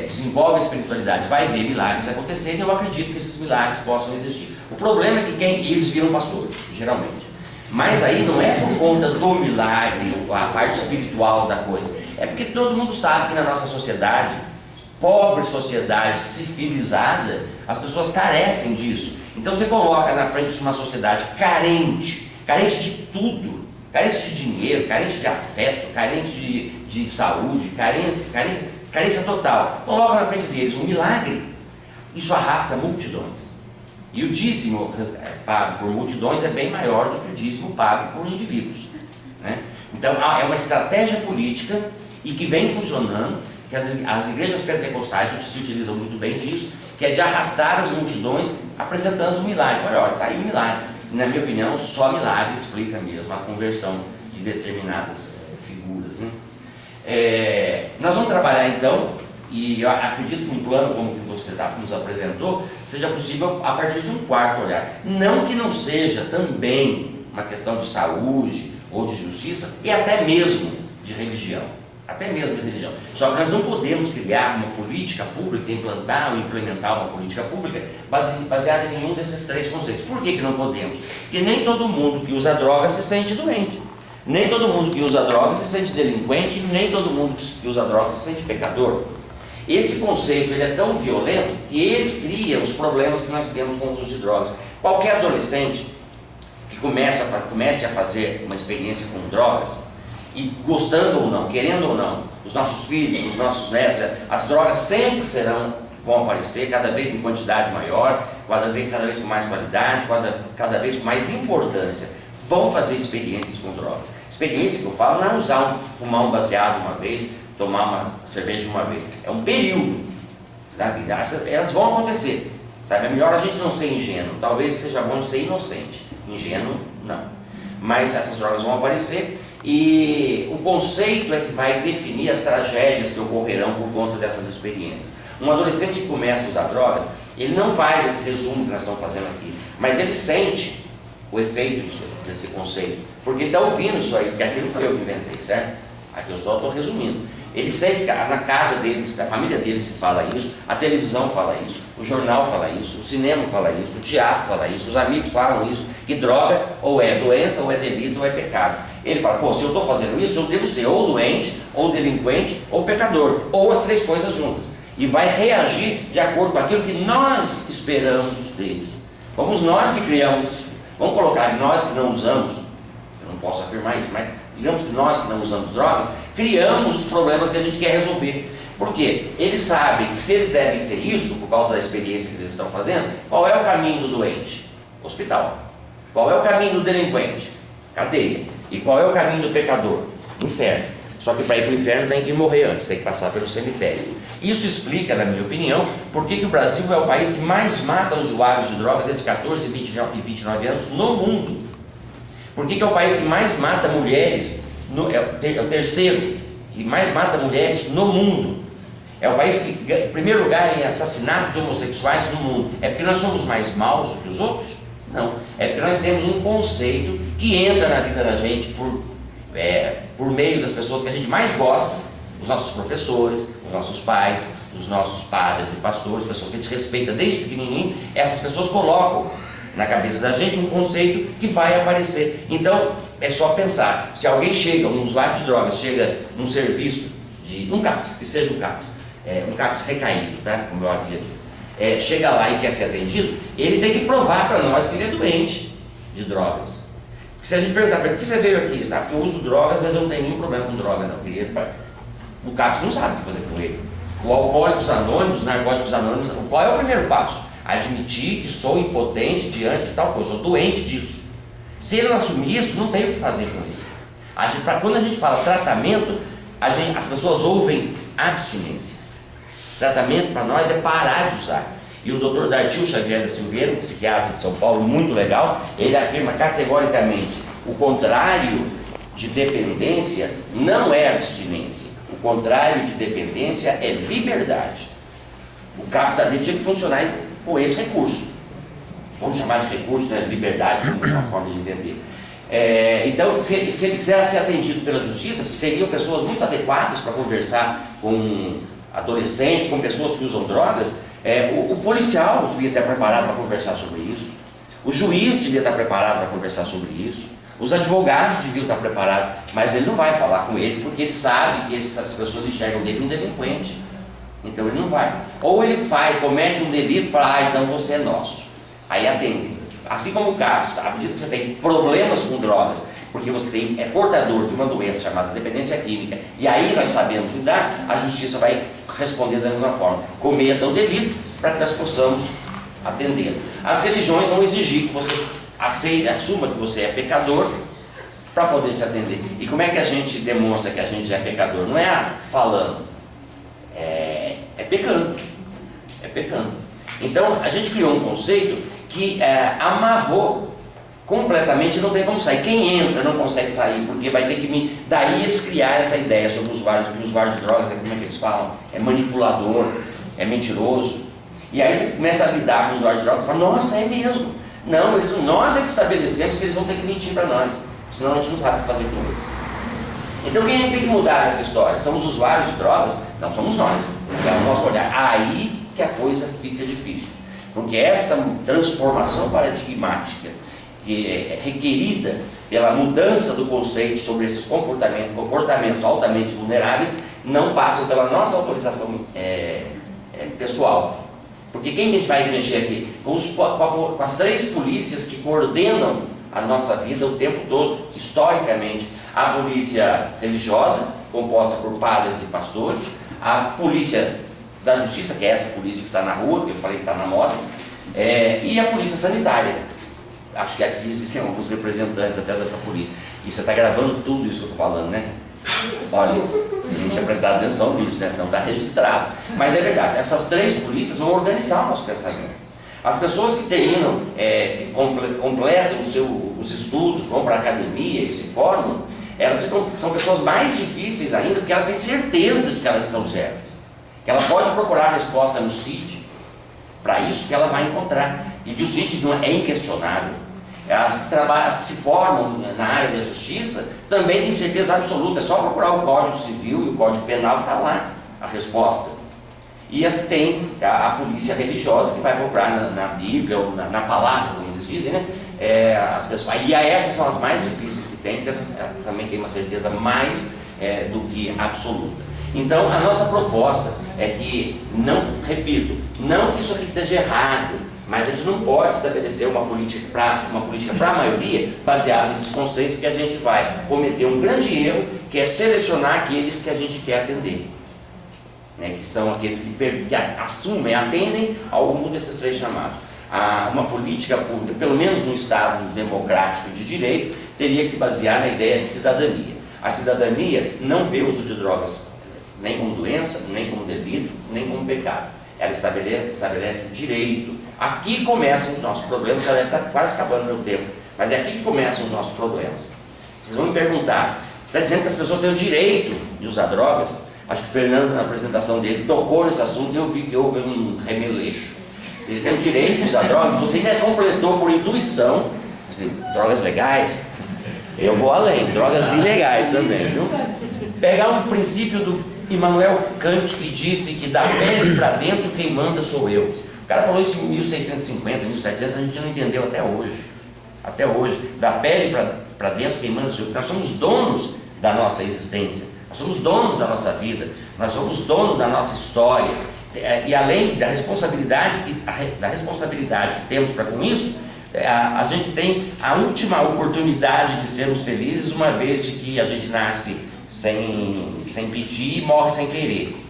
desenvolve a espiritualidade vai ver milagres acontecerem, eu acredito que esses milagres possam existir. O problema é que eles viram pastores, geralmente. Mas aí não é por conta do milagre, a parte espiritual da coisa. É porque todo mundo sabe que na nossa sociedade, pobre sociedade, civilizada, as pessoas carecem disso. Então você coloca na frente de uma sociedade carente de tudo, carente de dinheiro, carente de afeto, carente de saúde, carência total. Coloca na frente deles um milagre, isso arrasta multidões. E o dízimo pago por multidões é bem maior do que o dízimo pago por indivíduos, né? Então é uma estratégia política e que vem funcionando, que as igrejas pentecostais se utilizam muito bem disso, que é de arrastar as multidões apresentando um milagre. Olha, está aí o milagre. E, na minha opinião, só milagre explica mesmo a conversão de determinadas figuras, né? Nós vamos trabalhar então, e eu acredito que um plano como o que você nos apresentou seja possível a partir de um quarto olhar. Não que não seja também uma questão de saúde ou de justiça e até mesmo de religião. Até mesmo de religião. Só que nós não podemos criar uma política pública, implantar ou implementar uma política pública baseada em nenhum desses três conceitos. Por que não podemos? Porque nem todo mundo que usa droga se sente doente. Nem todo mundo que usa droga se sente delinquente, nem todo mundo que usa droga se sente pecador. Esse conceito ele é tão violento que ele cria os problemas que nós temos com o uso de drogas. Qualquer adolescente que comece a fazer uma experiência com drogas, e gostando ou não, querendo ou não, os nossos filhos, os nossos netos, as drogas sempre vão aparecer, cada vez em quantidade maior, cada vez com mais qualidade, cada vez com mais importância. Vão fazer experiências com drogas. Experiência que eu falo não é fumar um baseado uma vez, tomar uma cerveja uma vez. É um período da vida. Elas vão acontecer. Sabe? É melhor a gente não ser ingênuo. Talvez seja bom de ser inocente. Ingênuo, não. Mas essas drogas vão aparecer e o conceito é que vai definir as tragédias que ocorrerão por conta dessas experiências. Um adolescente que começa a usar drogas, ele não faz esse resumo que nós estamos fazendo aqui, mas ele sente o efeito desse conceito, porque ele está ouvindo isso aí, porque aquilo foi eu que inventei, certo? Aqui eu só estou resumindo. Ele sente que na casa deles, na família deles se fala isso, a televisão fala isso, o jornal fala isso, o cinema fala isso, o teatro fala isso, os amigos falam isso, que droga ou é doença, ou é delito, ou é pecado. Ele fala, pô, se eu estou fazendo isso, eu devo ser ou doente, ou delinquente, ou pecador, ou as três coisas juntas. E vai reagir de acordo com aquilo que nós esperamos deles. Fomos nós que criamos isso. Vamos colocar que nós que não usamos, eu não posso afirmar isso, mas digamos que nós que não usamos drogas, criamos os problemas que a gente quer resolver. Por quê? Eles sabem que se eles devem ser isso, por causa da experiência que eles estão fazendo, qual é o caminho do doente? Hospital. Qual é o caminho do delinquente? Cadeia. E qual é o caminho do pecador? Inferno. Só que para ir para o inferno tem que morrer antes, tem que passar pelo cemitério. Isso explica, na minha opinião, por que o Brasil é o país que mais mata usuários de drogas entre 14 e 29 anos no mundo. Por que é o país que mais mata mulheres, é o terceiro que mais mata mulheres no mundo. É o país que, em primeiro lugar, em assassinato de homossexuais no mundo. É porque nós somos mais maus do que os outros? Não. É porque nós temos um conceito que entra na vida da gente por meio das pessoas que a gente mais gosta, os nossos professores, os nossos pais, os nossos padres e pastores, pessoas que a gente respeita desde pequenininho. Essas pessoas colocam na cabeça da gente um conceito que vai aparecer. Então, é só pensar, se alguém chega, um usuário de drogas, chega num serviço de um CAPS, que seja um CAPS recaído, tá? Como eu havia dito, chega lá e quer ser atendido, ele tem que provar para nós que ele é doente de drogas. Porque se a gente perguntar, por que você veio aqui? Sabe? Porque eu uso drogas, mas eu não tenho nenhum problema com droga, não. O CAPS não sabe o que fazer com ele. O Alcoólicos Anônimos, os Narcóticos Anônimos, qual é o primeiro passo? Admitir que sou impotente diante de tal coisa, sou doente disso. Se ele não assumir isso, não tem o que fazer com ele. Quando a gente fala tratamento, as pessoas ouvem abstinência. Tratamento para nós é parar de usar. E o Dr. Dartil Xavier da Silveira, um psiquiatra de São Paulo muito legal, ele afirma categoricamente: o contrário de dependência não é abstinência. O contrário de dependência é liberdade. O CAPS tinha que funcionar com esse recurso. Vamos chamar de recurso, né? Liberdade, como uma forma de entender. Então, se ele quiser ser atendido pela justiça, seriam pessoas muito adequadas para conversar com adolescentes, com pessoas que usam drogas. O policial devia estar preparado para conversar sobre isso. O juiz devia estar preparado para conversar sobre isso. Os advogados deviam estar preparados, mas ele não vai falar com eles porque ele sabe que essas pessoas enxergam dele um delinquente. Então ele não vai. Ou ele comete um delito e fala, então você é nosso. Aí atendem. Assim como o Carlos, à medida que você tem problemas com drogas, porque você é portador de uma doença chamada dependência química, e aí nós sabemos lidar, a justiça vai responder da mesma forma. Cometa o delito para que nós possamos atender. As religiões vão exigir que você assuma que você é pecador para poder te atender. E como é que a gente demonstra que a gente é pecador? Não é falando, é pecando. É pecando. Então a gente criou um conceito que amarrou completamente, não tem como sair. Quem entra não consegue sair, porque vai ter que daí eles criaram essa ideia sobre o usuário, que o usuário de drogas, como é que eles falam? É manipulador, é mentiroso. E aí você começa a lidar com o usuário de drogas e fala, nossa, é mesmo. Não, nós é que estabelecemos que eles vão ter que mentir para nós, senão a gente não sabe o que fazer com eles. Então quem tem que mudar essa história? São os usuários de drogas? Não, somos nós. É o nosso olhar. Aí que a coisa fica difícil. Porque essa transformação paradigmática que é requerida pela mudança do conceito sobre esses comportamentos altamente vulneráveis não passam pela nossa autorização pessoal. Porque quem que a gente vai mexer aqui? Com as 3 polícias que coordenam a nossa vida o tempo todo, historicamente. A polícia religiosa, composta por padres e pastores, a polícia da justiça, que é essa polícia que está na rua, que eu falei que está na moda, e a polícia sanitária. Acho que aqui existem alguns representantes até dessa polícia. E você está gravando tudo isso que eu estou falando, né? Olha, a gente tinha prestado atenção nisso, né? Então está registrado. Mas é verdade, essas 3 polícias vão organizar o nosso pensamento. As pessoas que terminam, que completam os estudos, vão para a academia e se formam, são pessoas mais difíceis ainda, porque elas têm certeza de que elas estão certas. Que ela pode procurar a resposta no CID, para isso que ela vai encontrar. E que o CID não é inquestionável. As que se formam na área da justiça também têm certeza absoluta, é só procurar o Código Civil e o Código Penal, está lá a resposta. E as que têm a polícia religiosa, que vai procurar na Bíblia ou na palavra, como eles dizem, né? As pessoas, e essas são as mais difíceis que tem, porque essas também têm uma certeza mais do que absoluta. Então a nossa proposta é que, repito, não que isso aqui esteja errado, mas a gente não pode estabelecer uma política para a maioria baseada nesses conceitos, que a gente vai cometer um grande erro, que é selecionar aqueles que a gente quer atender, né? Que são aqueles que assumem, atendem a algum desses 3 chamados. Uma política pública, pelo menos no Estado democrático de direito, teria que se basear na ideia de cidadania. A cidadania não vê o uso de drogas nem como doença, nem como delito, nem como pecado. Ela estabelece direito. Aqui começam os nossos problemas, ela está quase acabando o meu tempo, mas é aqui que começam os nossos problemas. Vocês vão me perguntar, você está dizendo que as pessoas têm o direito de usar drogas? Acho que o Fernando, na apresentação dele, tocou nesse assunto e eu vi que houve um remeleixo. Se ele tem o direito de usar drogas, você ainda completou por intuição, assim, drogas legais, eu vou além, drogas ilegais também, viu? Pegar um princípio do Immanuel Kant, que disse que da pele para dentro quem manda sou eu. O cara falou isso em 1650, 1700, a gente não entendeu até hoje. Até hoje, da pele para dentro quem manda sou eu. Nós somos donos da nossa existência, nós somos donos da nossa vida, nós somos donos da nossa história. E além da responsabilidade que temos para com isso, a gente tem a última oportunidade de sermos felizes, uma vez de que a gente nasce sem pedir e morre sem querer.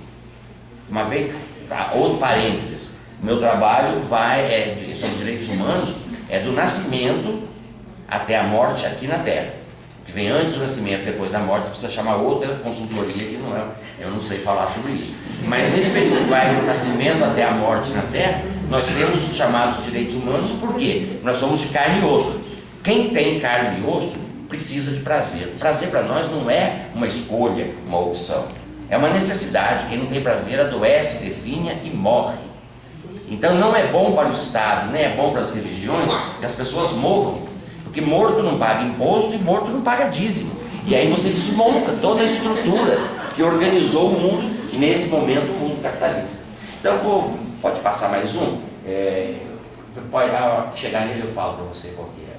Uma vez, outro parênteses, meu trabalho sobre direitos humanos, é do nascimento até a morte aqui na Terra. O que vem antes do nascimento, depois da morte, você precisa chamar outra consultoria que não é, eu não sei falar sobre isso. Mas nesse período que vai do nascimento até a morte na Terra, nós temos os chamados direitos humanos, por quê? Nós somos de carne e osso. Quem tem carne e osso precisa de prazer. O prazer para nós não é uma escolha, uma opção. É uma necessidade. Quem não tem prazer adoece, definha e morre. Então não é bom para o Estado, nem é bom para as religiões que as pessoas morram. Porque morto não paga imposto e morto não paga dízimo. E aí você desmonta toda a estrutura que organizou o mundo, nesse momento, o mundo capitalista. Então pode passar mais um. Pode, a hora que chegar nele eu falo para você qual que é.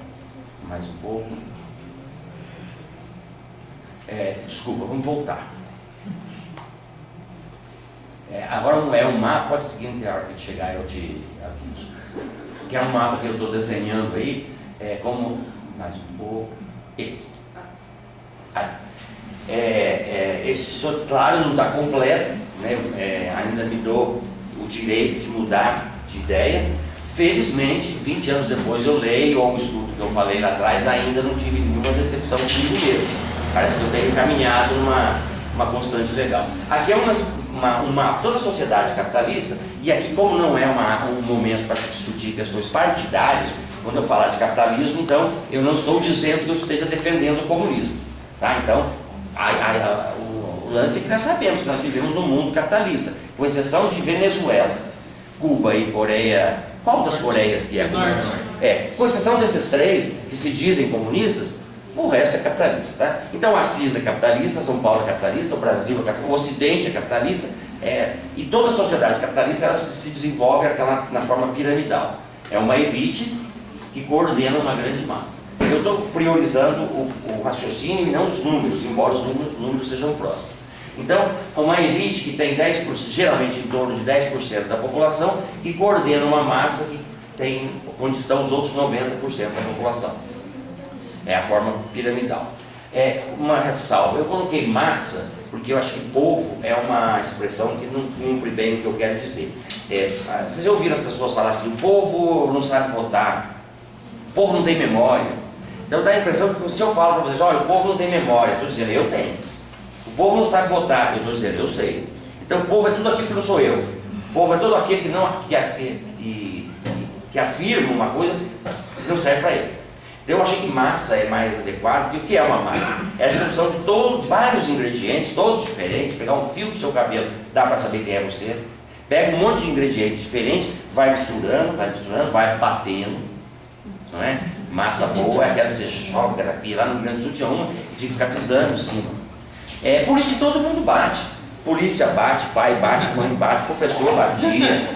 Mais um pouco. Desculpa, vamos voltar. Agora é um mapa, pode seguir até a hora que chegar eu te aviso. Que é um mapa que eu estou desenhando aí, como, mais um pouco, esse. Claro, não está completo, né? Ainda me dou o direito de mudar de ideia. Felizmente, 20 anos depois eu leio ou escuto o que eu falei lá atrás, ainda não tive nenhuma decepção comigo mesmo. Parece que eu tenho caminhado numa constante legal. Aqui é toda a sociedade capitalista, e aqui, como não é um momento para se discutir questões partidárias, quando eu falar de capitalismo, então eu não estou dizendo que eu esteja defendendo o comunismo. Tá? Então, o lance é que nós sabemos que nós vivemos num mundo capitalista, com exceção de Venezuela, Cuba e Coreia. Qual das Coreias que é comunista? Com exceção desses três que se dizem comunistas, o resto é capitalista. Tá? Então a CIS é capitalista, São Paulo é capitalista, o Brasil é capitalista, o Ocidente é capitalista, e toda a sociedade capitalista ela se desenvolve na forma piramidal. É uma elite que coordena uma grande massa. Eu estou priorizando o raciocínio e não os números, embora os números sejam próximos. Então, uma elite que tem 10%, geralmente em torno de 10% da população, que coordena uma massa que tem onde estão os outros 90% da população. É a forma piramidal. Uma ressalva, eu coloquei massa, porque eu acho que povo é uma expressão que não cumpre bem o que eu quero dizer. Vocês já ouviram as pessoas falar assim, o povo não sabe votar, o povo não tem memória. Então dá a impressão que se eu falo para vocês, olha, o povo não tem memória, eu estou dizendo, eu tenho. O povo não sabe votar, eu estou dizendo, eu sei. Então o povo é tudo aquilo que não sou eu. O povo é todo aquele que afirma uma coisa que não serve para ele. Então eu achei que massa é mais adequado, porque o que é uma massa? É a junção de vários ingredientes, todos diferentes, pegar um fio do seu cabelo, dá para saber quem é você. Pega um monte de ingredientes diferentes, vai misturando, vai batendo, não é? Massa boa é aquela que você joga na pia. Lá no Rio Grande do Sul tinha uma de ficar pisando em cima. É por isso que todo mundo bate. Polícia bate, pai bate, mãe bate, professor batia,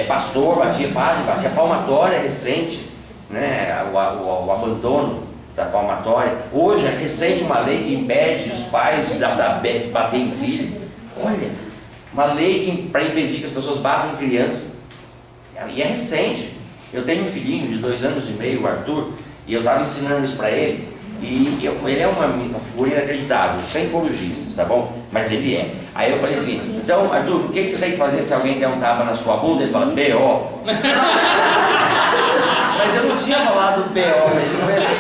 pastor batia, padre batia. A palmatória é recente, né? O abandono da palmatória. Hoje é recente uma lei que impede os pais de bater em filho. Olha, uma lei para impedir que as pessoas batam em criança. E é recente. Eu tenho um filhinho de 2 anos e meio, o Arthur, e eu estava ensinando isso para ele. E ele é uma figura inacreditável, sem corujistas, tá bom? Mas ele é. Aí eu falei assim, então Arthur, o que você tem que fazer se alguém der um tapa na sua bunda? Ele fala, B.O. Mas eu não tinha falado B.O., ele foi assim,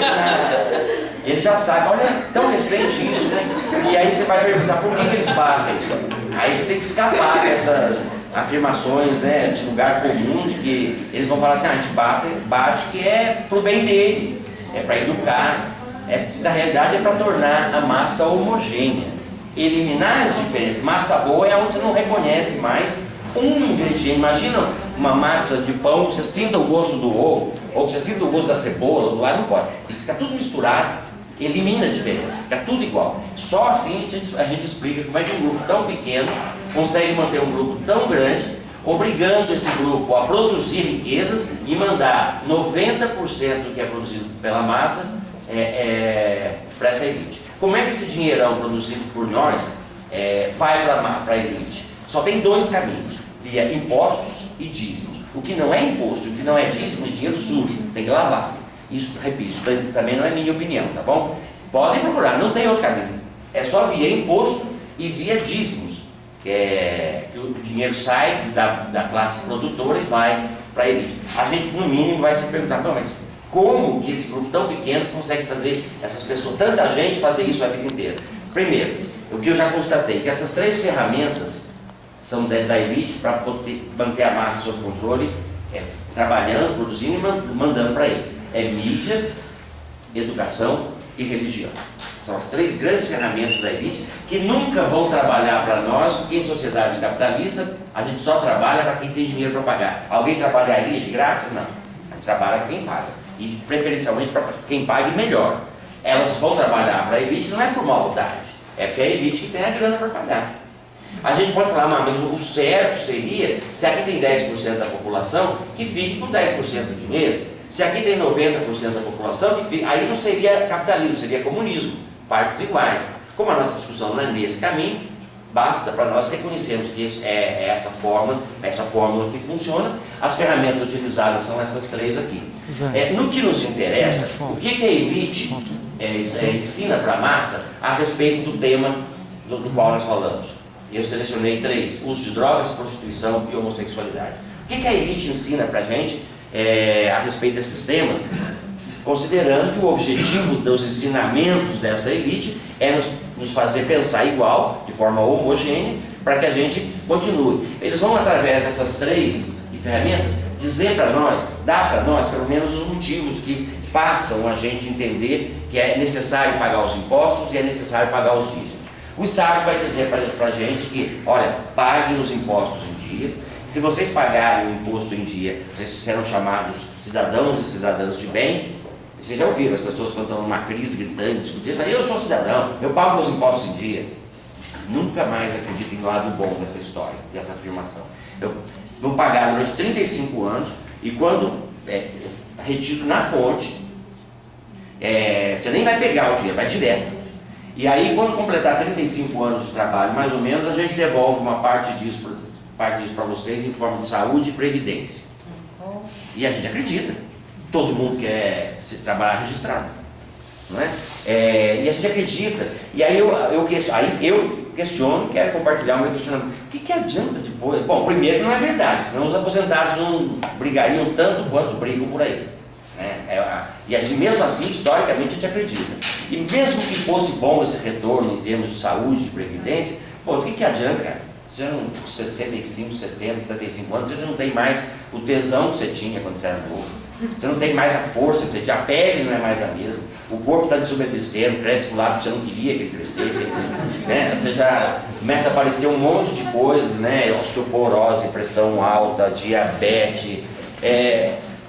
ele já sabe, olha, tão recente isso, né? E aí você vai perguntar, por que eles batem? Aí você tem que escapar dessas afirmações, né, de lugar comum, de que eles vão falar assim, a gente bate que é pro bem dele, é para educar. Na realidade é para tornar a massa homogênea, eliminar as diferenças. Massa boa é onde você não reconhece mais um ingrediente. Imagina uma massa de pão que você sinta o gosto do ovo, ou que você sinta o gosto da cebola, do alho, não pode. Tem que ficar tudo misturado, elimina a diferença, fica tudo igual. Só assim a gente explica como é que um grupo tão pequeno consegue manter um grupo tão grande, obrigando esse grupo a produzir riquezas e mandar 90% do que é produzido pela massa para essa elite. Como é que esse dinheirão produzido por nós vai para a elite? Só tem 2 caminhos, via impostos e dízimos. O que não é imposto, o que não é dízimo, é dinheiro sujo, tem que lavar. Isso, repito, isso também não é minha opinião, tá bom? Podem procurar, não tem outro caminho. É só via imposto e via dízimos. Que o dinheiro sai da classe produtora e vai para a elite. A gente, no mínimo, vai se perguntar, mas como que esse grupo tão pequeno consegue fazer essas pessoas, tanta gente, fazer isso a vida inteira? Primeiro, o que eu já constatei, que essas 3 ferramentas são da elite para poder manter a massa sob controle, trabalhando, produzindo e mandando para eles. É mídia, educação e religião. São as 3 grandes ferramentas da elite que nunca vão trabalhar para nós, porque em sociedades capitalistas a gente só trabalha para quem tem dinheiro para pagar. Alguém trabalharia de graça? Não. A gente trabalha para quem paga. E preferencialmente para quem pague melhor. Elas vão trabalhar para a elite não é por maldade, é porque é a elite que tem a grana para pagar. A gente pode falar, mas o certo seria, se aqui tem 10% da população, que fique com 10% do dinheiro. Se aqui tem 90% da população, que fique, aí não seria capitalismo, seria comunismo, partes iguais. Como a nossa discussão não é nesse caminho, basta para nós reconhecermos que é essa fórmula que funciona. As ferramentas utilizadas são essas três aqui. No que nos interessa, o que a elite ensina para a massa a respeito do tema do qual nós falamos. Eu selecionei três: uso de drogas, prostituição e homossexualidade. O que a elite ensina para a gente a respeito desses temas, considerando que o objetivo dos ensinamentos dessa elite é nos fazer pensar igual, de forma homogênea, para que a gente continue. Eles vão, através dessas três ferramentas, dizer para nós, dar para nós, pelo menos, os motivos que façam a gente entender que é necessário pagar os impostos e é necessário pagar os dízimos. O Estado vai dizer para a gente que, olha, paguem os impostos em dia. Se vocês pagarem o imposto em dia, vocês serão chamados cidadãos e cidadãs de bem. Vocês já ouviram as pessoas quando estão numa crise gritando, discutindo, eu sou cidadão, eu pago meus impostos em dia. Nunca mais acreditem no lado bom dessa história, dessa afirmação. Eu vou pagar durante 35 anos e quando retiro na fonte, você nem vai pegar o dinheiro, vai direto. E aí, quando completar 35 anos de trabalho, mais ou menos, a gente devolve uma parte disso para vocês em forma de saúde e previdência. E a gente acredita. Todo mundo quer se trabalhar registrado. Não é? E a gente acredita. E aí eu questiono, quero compartilhar o meu questionamento. O que adianta depois? Bom, primeiro não é verdade, senão os aposentados não brigariam tanto quanto brigam por aí. E a gente, mesmo assim, historicamente, a gente acredita. E mesmo que fosse bom esse retorno em termos de saúde, de previdência, o que adianta, cara? Você já não, 65, 70, 75 anos, você já não tem mais o tesão que você tinha quando você era novo. Você não tem mais a força que você tinha, a pele não é mais a mesma. O corpo está desobedecendo, cresce para o lado que você não queria que ele crescesse. Você já começa a aparecer um monte de coisas, osteoporose, pressão alta, diabetes.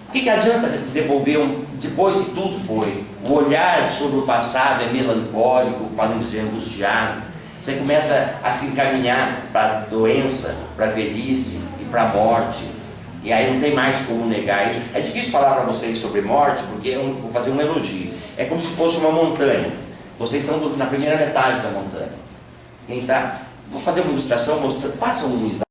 O que adianta devolver depois que tudo foi? O olhar sobre o passado é melancólico, para não dizer angustiado. Você começa a se encaminhar para a doença, para a velhice e para a morte. E aí não tem mais como negar isso. É difícil falar para vocês sobre morte, porque eu vou fazer um elogio. É como se fosse uma montanha. Vocês estão na primeira metade da montanha. Vou fazer uma ilustração mostrando. Passa um slide.